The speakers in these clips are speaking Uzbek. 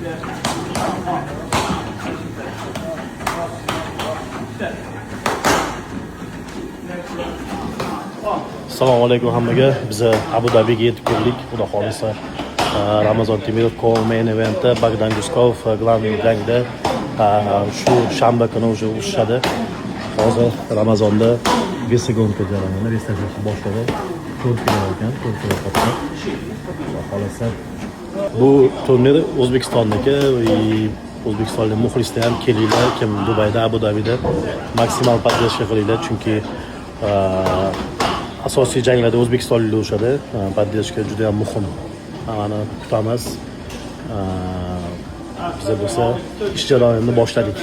Assalomu alaykum hammaga. Biz Abu Dabiga yetib keldik. Xudo xolisa Ramazon Temirov main eventi Bogdan Guskov главный jangda shu shanba kuni уже urishadi. Hozir Ramazonda Vesegonka jarayoni restartlash boshladi. 4 kilo ekan, 4 kilo qotdi. Xudo xolisa bu turnir O'zbekistonniki va O'zbekistonlik muxlislar ham kelinglar, kim Dubayda, Abu Dabida maksimal podдержка qilinglar, chunki asosiy janglarda O'zbekistonliklar urishadi. Podдержка juda ham muhim. Hammani kutamiz. Biz bo'lsa ish jarayonini boshladik.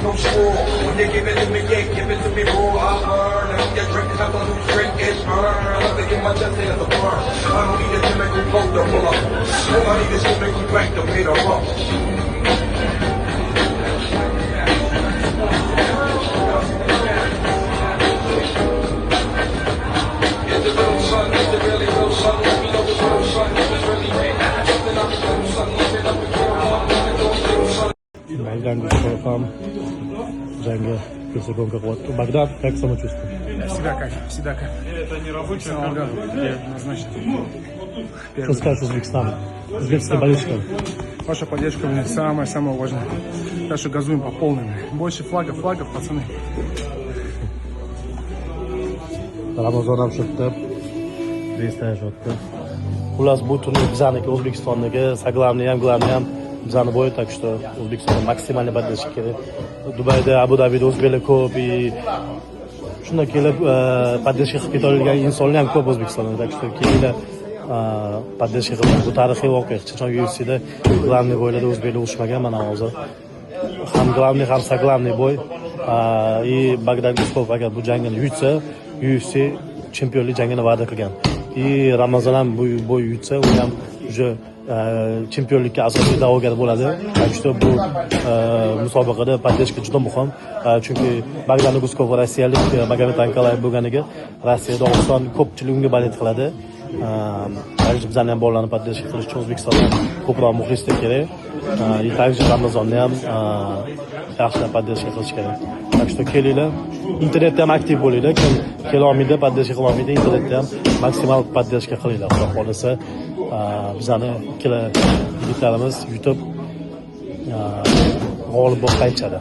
No straw. When you give it to me, yeah, give it to me raw. I burn. And when you drink, have a loose drink, it's burn. Nothing in my chest is a burn. I don't need a chemical blow to pull up. All I need is chemical crack to pay the rough. Is the real sun, is the really real sun? Let me know it's real sun, if it's really real. Something I'm the real sun, leave it up and go on. Bogdan Guskov ham jangga Vesegonka qilyapti. Bogdan, как самочувствие? Всегда кайф. Это не рабочая программа, где назначено. Что скажешь Узбекистану? Узбекская болельщика. Ваша поддержка мне самая важная. Так что газуем по полной. Больше флагов, пацаны. Ramazon ham shutdi. Restartlash. Xullas bu turnir bizaniki, O'zbekistonniki, Saglamni ham bizani bo'yi, так что O'zbekistonda maksimalni podдержка kerak. Dubayda, Abu Dabida o'zbeklar ko'p, shunda kelib podдержка qilib ketadigan insonlar ham ko'p O'zbekistonda, так что kelinglar podдержка qilib. Bu tarixiy voqea. Hech qachon UFCda главный bo'ylarda o'zbeklar urushmagan, mana hozir ham главный ham Saglamni bo'y. Bogdan Guskov agar bu jangni yutsa, UFC chempionlik jangini va'da qilgan. Ramazon ham bu bo'y yutsa, u ham уже chempionlikka asosiy da'vogar bo'ladi. Так что bu musobaqada podдержка juda muhim. Chunki Bogdan Guskov rossiyalik Magomed Ankalayev bo'lganiga Rossiyada Dog'iston ko'pchilik unga balet qiladi. Также bizani ham bolalarni podдержка qilish uchun O'zbekistonda ko'proq muxlislar kerak. И также Ramazonni ham yaxshilab podдержка qilish kerak. Так что kelinglar, internetda ham aktiv bo'linglar. Kim kela olmaydi, podдержка qila olmaydi, internetda ham maksimal podдержка qilinglar. Xudo xolisa bizani ikkala yigitlarimiz yutib g'olib bo'lib qaytishadi.